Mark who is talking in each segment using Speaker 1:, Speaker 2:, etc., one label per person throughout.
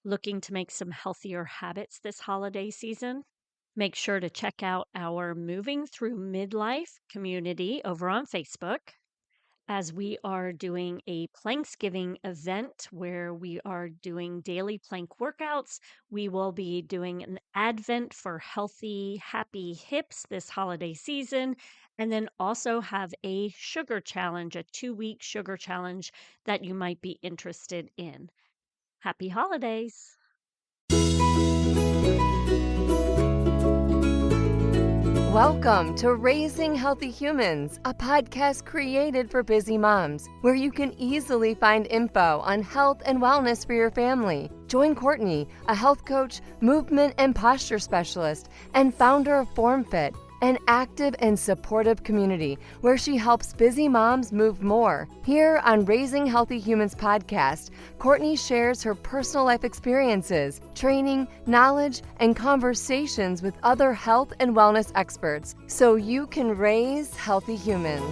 Speaker 1: Looking to make some healthier habits this holiday season? Make sure to check out our Moving Through Midlife community over on Facebook, as we are doing a Planksgiving event where we are doing daily plank workouts. We will be doing an Advent for healthy, happy hips this holiday season, and then also have a sugar challenge, a 2-week sugar challenge that you might be interested in. Happy holidays!
Speaker 2: Welcome to Raising Healthy Humans, a podcast created for busy moms, where you can easily find info on health and wellness for your family. Join Courtney, a health coach, movement and posture specialist, and founder of FormFit, an active and supportive community where she helps busy moms move more. Here on Raising Healthy Humans podcast, Courtney shares her personal life experiences, training, knowledge, and conversations with other health and wellness experts so you can raise healthy humans.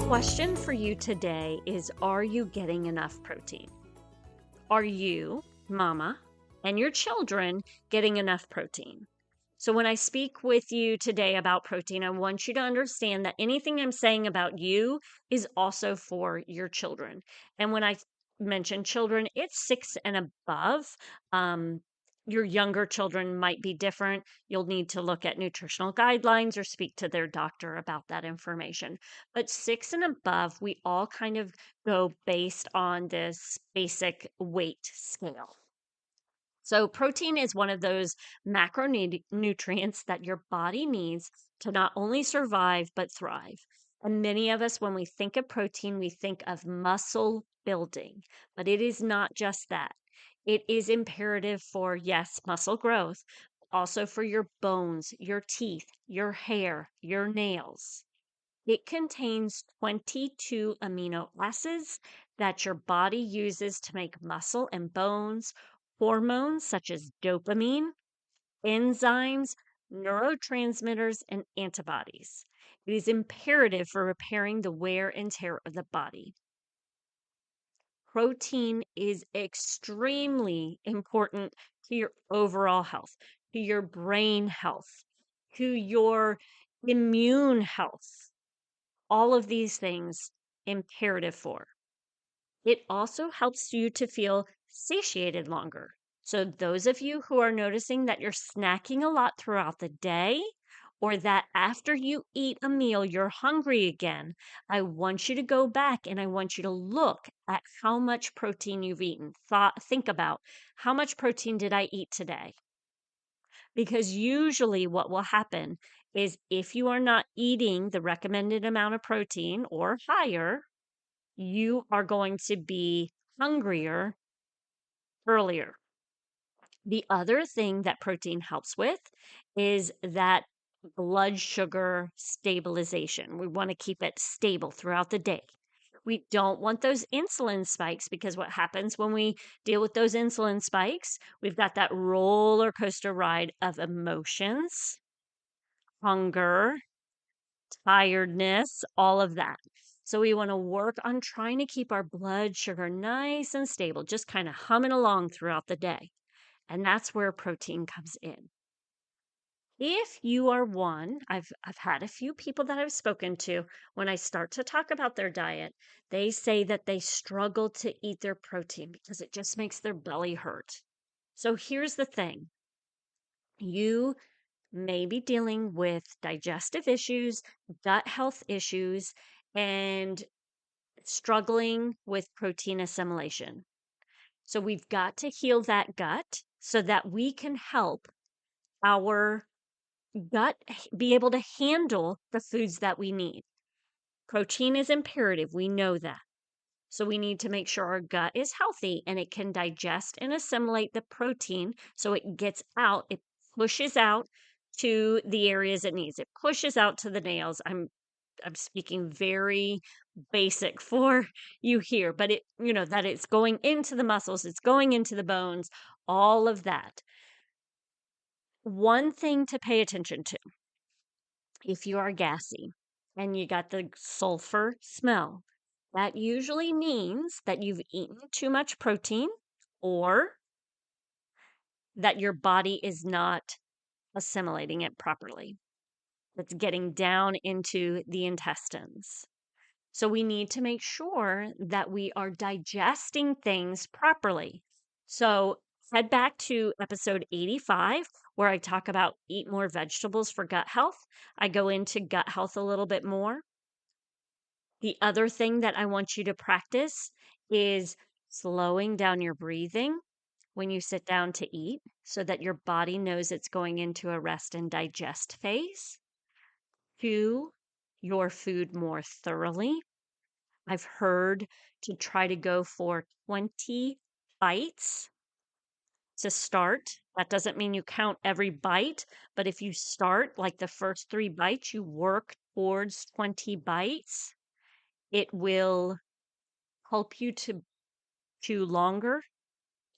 Speaker 1: Question for you today is, are you getting enough protein? Are you, mama, and your children getting enough protein? So when I speak with you today about protein, I want you to understand that anything I'm saying about you is also for your children. And when I mention children, it's 6 and above. Your younger children might be different. You'll need to look at nutritional guidelines or speak to their doctor about that information. But 6 and above, we all kind of go based on this basic weight scale. So, protein is one of those macronutrients that your body needs to not only survive, but thrive. And many of us, when we think of protein, we think of muscle building, but it is not just that. It is imperative for, yes, muscle growth, also for your bones, your teeth, your hair, your nails. It contains 22 amino acids that your body uses to make muscle and bones, hormones such as dopamine, enzymes, neurotransmitters, and antibodies. It is imperative for repairing the wear and tear of the body. Protein is extremely important to your overall health, to your brain health, to your immune health. All of these things imperative for. It also helps you to feel satiated longer. So those of you who are noticing that you're snacking a lot throughout the day, or that after you eat a meal, you're hungry again, I want you to go back and I want you to look at how much protein you've eaten. Think about, how much protein did I eat today? Because usually what will happen is, if you are not eating the recommended amount of protein or higher, you are going to be hungrier earlier. The other thing that protein helps with is that blood sugar stabilization. We want to keep it stable throughout the day. We don't want those insulin spikes, because what happens when we deal with those insulin spikes, we've got that roller coaster ride of emotions, hunger, tiredness, all of that. So we want to work on trying to keep our blood sugar nice and stable, just kind of humming along throughout the day. And that's where protein comes in. If you are one, I've had a few people that I've spoken to, when I start to talk about their diet, they say that they struggle to eat their protein because it just makes their belly hurt. So here's the thing. You may be dealing with digestive issues, gut health issues, and struggling with protein assimilation. So we've got to heal that gut so that we can help our gut be able to handle the foods that we need. Protein is imperative. We know that. So we need to make sure our gut is healthy and it can digest and assimilate the protein so it gets out, it pushes out to the areas it needs. It pushes out to the nails. I'm speaking very basic for you here, but that it's going into the muscles, it's going into the bones, all of that. One thing to pay attention to: if you are gassy and you got the sulfur smell, That usually means that you've eaten too much protein or that your body is not assimilating it properly. It's getting down into the intestines. So we need to make sure that we are digesting things properly. So head back to episode 85, where I talk about eat more vegetables for gut health. I go into gut health a little bit more. The other thing that I want you to practice is slowing down your breathing when you sit down to eat so that your body knows it's going into a rest and digest phase. Chew your food more thoroughly. I've heard to try to go for 20 bites to start. That doesn't mean you count every bite, but if you start like the first 3 bites, you work towards 20 bites, it will help you to chew longer.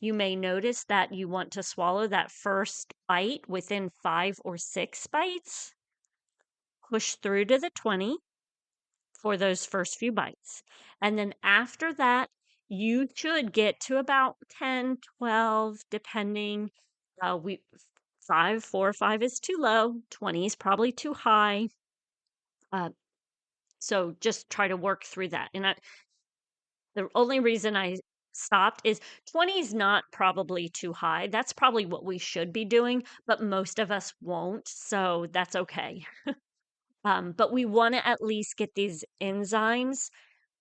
Speaker 1: You may notice that you want to swallow that first bite within 5 or 6 bites. Push through to the 20 for those first few bites. And then after that, you should get to about 10, 12, depending. We 5, 4 or 5 is too low. 20 is probably too high. So just try to work through that. And the only reason I stopped is 20 is not probably too high. That's probably what we should be doing, but most of us won't. So that's okay. But we want to at least get these enzymes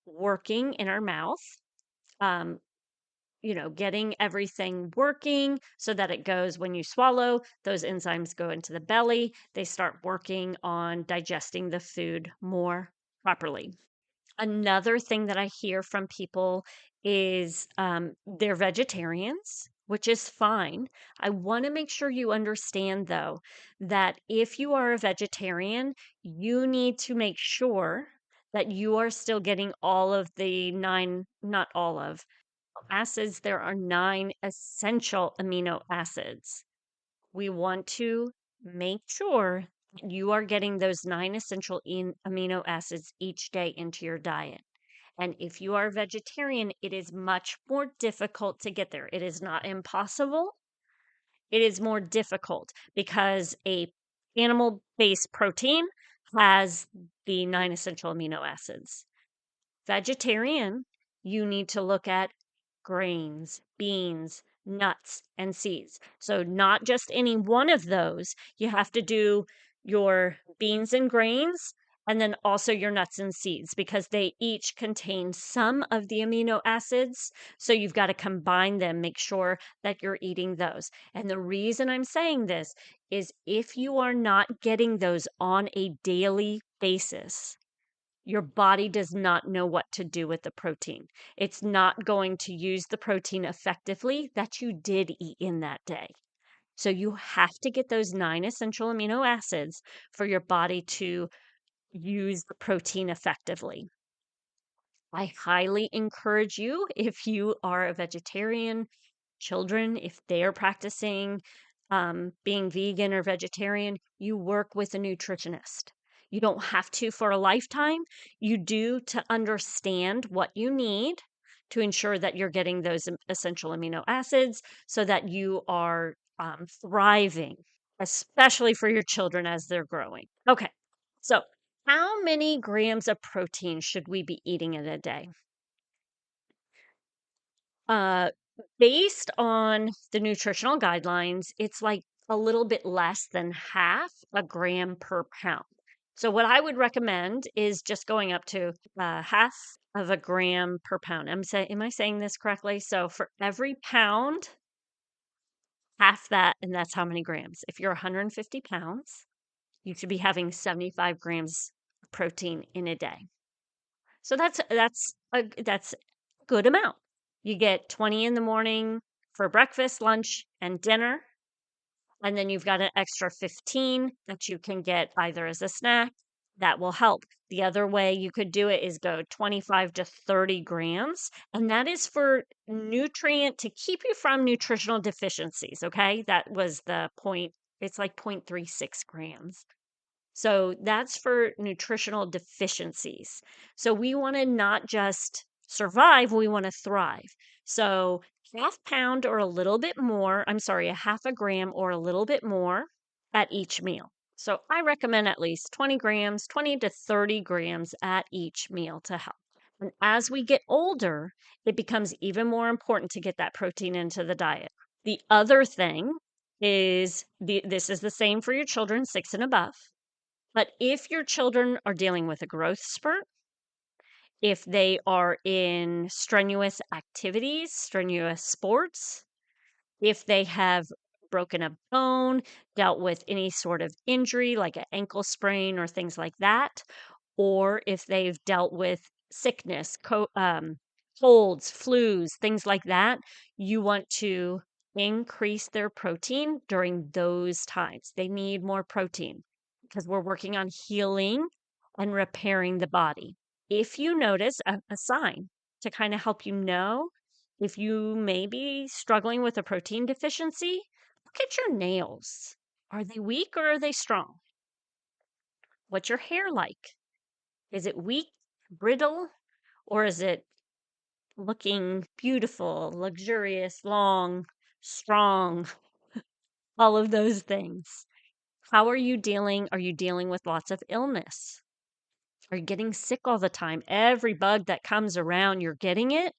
Speaker 1: working in our mouth, um, getting everything working so that it goes when you swallow, those enzymes go into the belly. They start working on digesting the food more properly. Another thing that I hear from people is they're vegetarians, which is fine. I want to make sure you understand, though, that if you are a vegetarian, you need to make sure that you are still getting all of the nine, not all of acids. There are 9 essential amino acids. We want to make sure that you are getting those 9 essential amino acids each day into your diet. And if you are a vegetarian, it is much more difficult to get there. It is not impossible. It is more difficult because a animal-based protein has the 9 essential amino acids. Vegetarian, you need to look at grains, beans, nuts, and seeds. So, not just any one of those. You have to do your beans and grains and then also your nuts and seeds because they each contain some of the amino acids. So, you've got to combine them, make sure that you're eating those. And the reason I'm saying this is if you are not getting those on a daily basis, your body does not know what to do with the protein. It's not going to use the protein effectively that you did eat in that day. So you have to get those 9 essential amino acids for your body to use the protein effectively. I highly encourage you, if you are a vegetarian, children, if they are practicing being vegan or vegetarian, you work with a nutritionist. You don't have to for a lifetime. You do to understand what you need to ensure that you're getting those essential amino acids so that you are thriving, especially for your children as they're growing. Okay, so how many grams of protein should we be eating in a day? Uh, Based on the nutritional guidelines, it's like a little bit less than half a gram per pound. So, what I would recommend is just going up to half of a gram per pound. Am I saying this correctly? So, for every pound, half that, and that's how many grams. If you're 150 pounds, you should be having 75 grams of protein in a day. So that's a good amount. You get 20 in the morning for breakfast, lunch, and dinner. And then you've got an extra 15 that you can get either as a snack. That will help. The other way you could do it is go 25 to 30 grams. And that is for nutrient to keep you from nutritional deficiencies. Okay. That was the point. It's like 0.36 grams. So that's for nutritional deficiencies. So we want to not just survive, we want to thrive. So half pound or a little bit more, I'm sorry, a half a gram or a little bit more at each meal. So I recommend at least 20 grams, 20 to 30 grams at each meal to help. And as we get older, it becomes even more important to get that protein into the diet. The other thing is this is the same for your children 6 and above. But if your children are dealing with a growth spurt, if they are in strenuous activities, strenuous sports, if they have broken a bone, dealt with any sort of injury like an ankle sprain or things like that, or if they've dealt with sickness, colds, flus, things like that, you want to increase their protein during those times. They need more protein because we're working on healing and repairing the body. If you notice a sign to kind of help you know if you may be struggling with a protein deficiency, look at your nails. Are they weak or are they strong? What's your hair like? Is it weak, brittle, or is it looking beautiful, luxurious, long, strong, all of those things? How are you dealing? Are you dealing with lots of illness? Are you getting sick all the time? Every bug that comes around, you're getting it?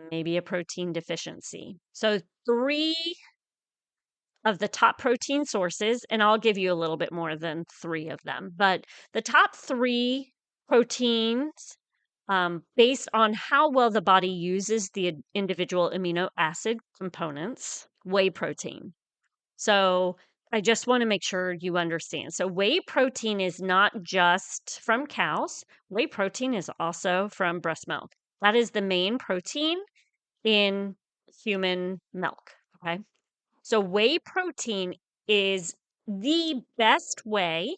Speaker 1: Maybe a protein deficiency. So, three of the top protein sources, and I'll give you a little bit more than three of them, but the top three proteins, based on how well the body uses the individual amino acid components, whey protein. So I just want to make sure you understand. So whey protein is not just from cows. Whey protein is also from breast milk. That is the main protein in human milk. Okay. So whey protein is the best way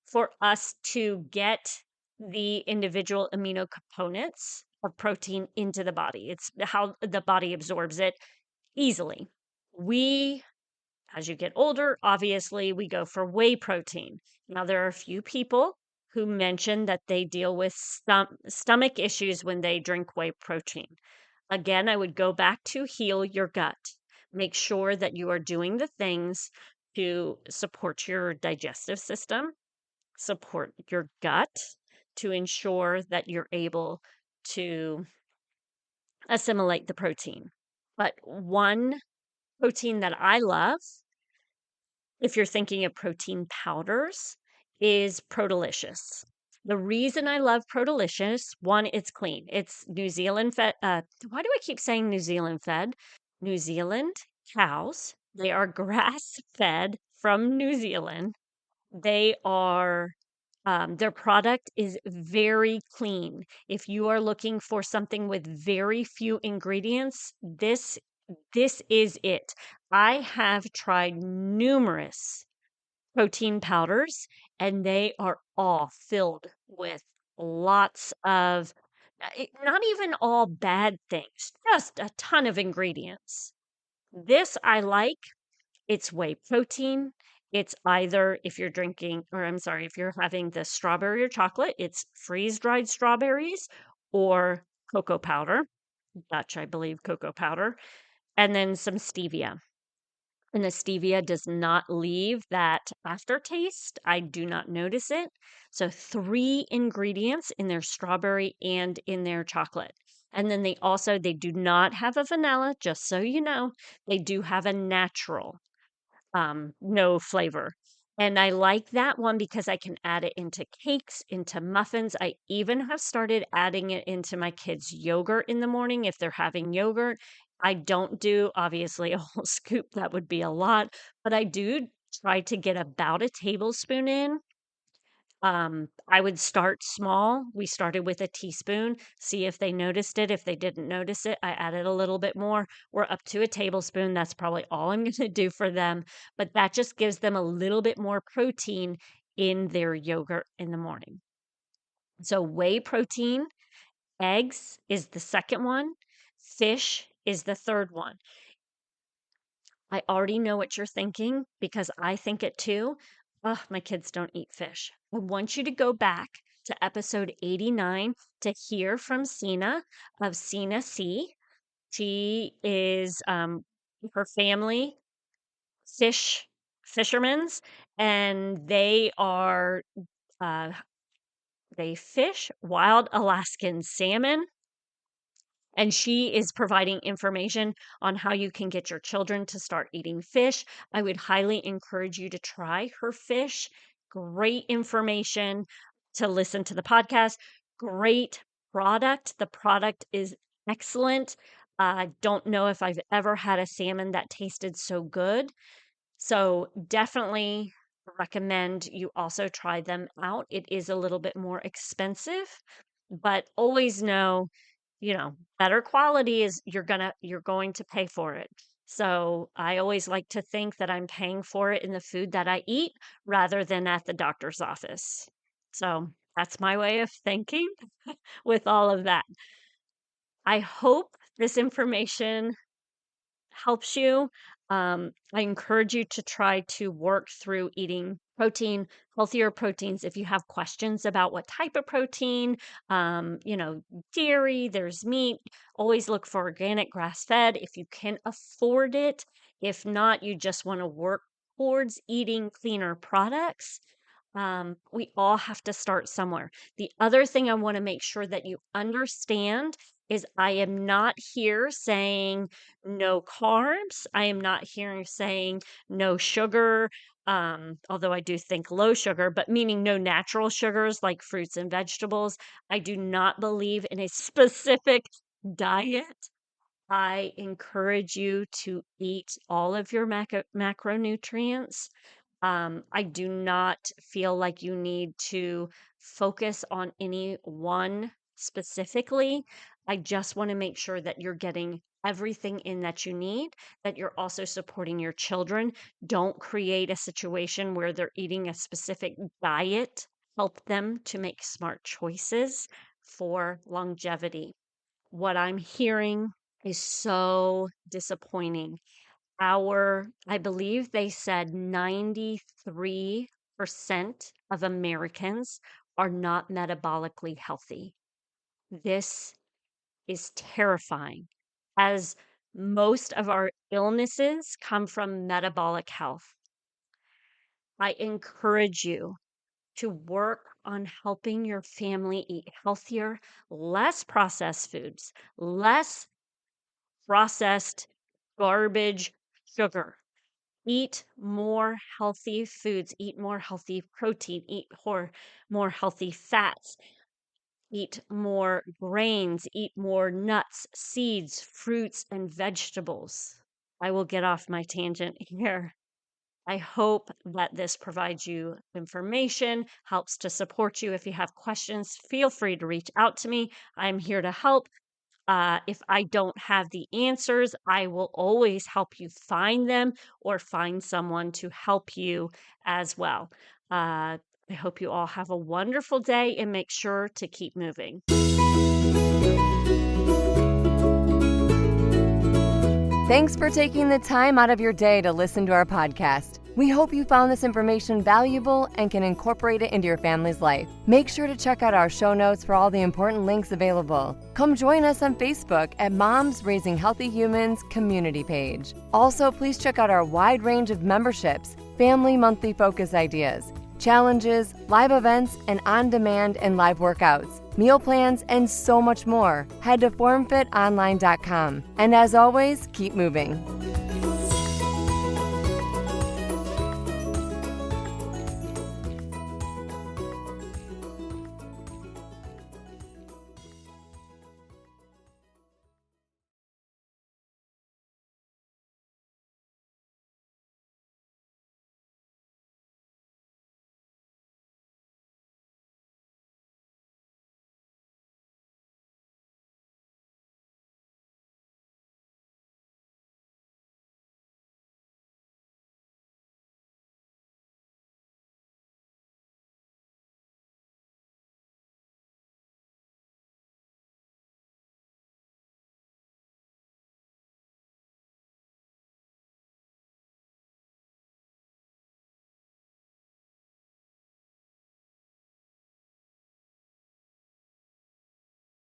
Speaker 1: for us to get the individual amino components of protein into the body. It's how the body absorbs it easily. As you get older, obviously, we go for whey protein. Now, there are a few people who mention that they deal with stomach issues when they drink whey protein. Again, I would go back to heal your gut. Make sure that you are doing the things to support your digestive system, support your gut, to ensure that you're able to assimilate the protein. But one protein that I love, if you're thinking of protein powders, is Protolicious. The reason I love Protolicious, one, it's clean. It's New Zealand fed. Why do I keep saying New Zealand fed? New Zealand cows. They are grass fed from New Zealand. They are, their product is very clean. If you are looking for something with very few ingredients, this is it. I have tried numerous protein powders, and they are all filled with lots of, not even all bad things, just a ton of ingredients. This I like. It's whey protein. It's either if you're drinking, or I'm sorry, if you're having the strawberry or chocolate, it's freeze dried strawberries or cocoa powder, Dutch, I believe, cocoa powder, and then some stevia. And the stevia does not leave that aftertaste. I do not notice it. So, three ingredients in their strawberry and in their chocolate. And then they do not have a vanilla, just so you know. They do have a natural, no flavor. And I like that one because I can add it into cakes, into muffins. I even have started adding it into my kids' yogurt in the morning if they're having yogurt. I don't do, obviously, a whole scoop, that would be a lot, but I do try to get about a tablespoon in. I would start small. We started with a teaspoon, see if they noticed it. If they didn't notice it, I added a little bit more. We're up to a tablespoon. That's probably all I'm going to do for them. But that just gives them a little bit more protein in their yogurt in the morning. So, whey protein, eggs is the second one, fish is the third one. I already know what you're thinking because I think it too. Oh, my kids don't eat fish. I want you to go back to episode 89 to hear from Sina of Sina C. She is her family fishermen's, and uh, they fish wild Alaskan salmon, and she is providing information on how you can get your children to start eating fish. I would highly encourage you to try her fish. Great information to listen to the podcast. Great product. The product is excellent. I don't know if I've ever had a salmon that tasted so good. So definitely recommend you also try them out. It is a little bit more expensive, but always know, better quality is you're going to pay for it. So I always like to think that I'm paying for it in the food that I eat rather than at the doctor's office. So that's my way of thinking with all of that. I hope this information helps you. I encourage you to try to work through eating healthier proteins. If you have questions about what type of protein, dairy, there's meat, always look for organic grass fed if you can afford it. If not, you just want to work towards eating cleaner products. We all have to start somewhere. The other thing I want to make sure that you understand is I am not here saying no carbs. I am not here saying no sugar, although I do think low sugar, but meaning no natural sugars like fruits and vegetables. I do not believe in a specific diet. I encourage you to eat all of your macronutrients. I do not feel like you need to focus on any one specifically. I just want to make sure that you're getting everything in that you need, that you're also supporting your children. Don't create a situation where they're eating a specific diet. Help them to make smart choices for longevity. What I'm hearing is so disappointing. I believe they said 93% of Americans are not metabolically healthy. This is terrifying, as most of our illnesses come from metabolic health. I encourage you to work on helping your family eat healthier, less processed foods, less processed garbage sugar. Eat more healthy foods, eat more healthy protein, eat more healthy fats, eat more grains, eat more nuts, seeds, fruits, and vegetables. I will get off my tangent here. I hope that this provides you information, helps to support you. If you have questions, feel free to reach out to me. I'm here to help. If I don't have the answers, I will always help you find them or find someone to help you as well. I hope you all have a wonderful day and make sure to keep moving.
Speaker 2: Thanks for taking the time out of your day to listen to our podcast. We hope you found this information valuable and can incorporate it into your family's life. Make sure to check out our show notes for all the important links available. Come join us on Facebook at Moms Raising Healthy Humans community page. Also, please check out our wide range of memberships, family monthly focus ideas, challenges, live events, and on-demand and live workouts, meal plans, and so much more. Head to formfitonline.com. And as always, keep moving.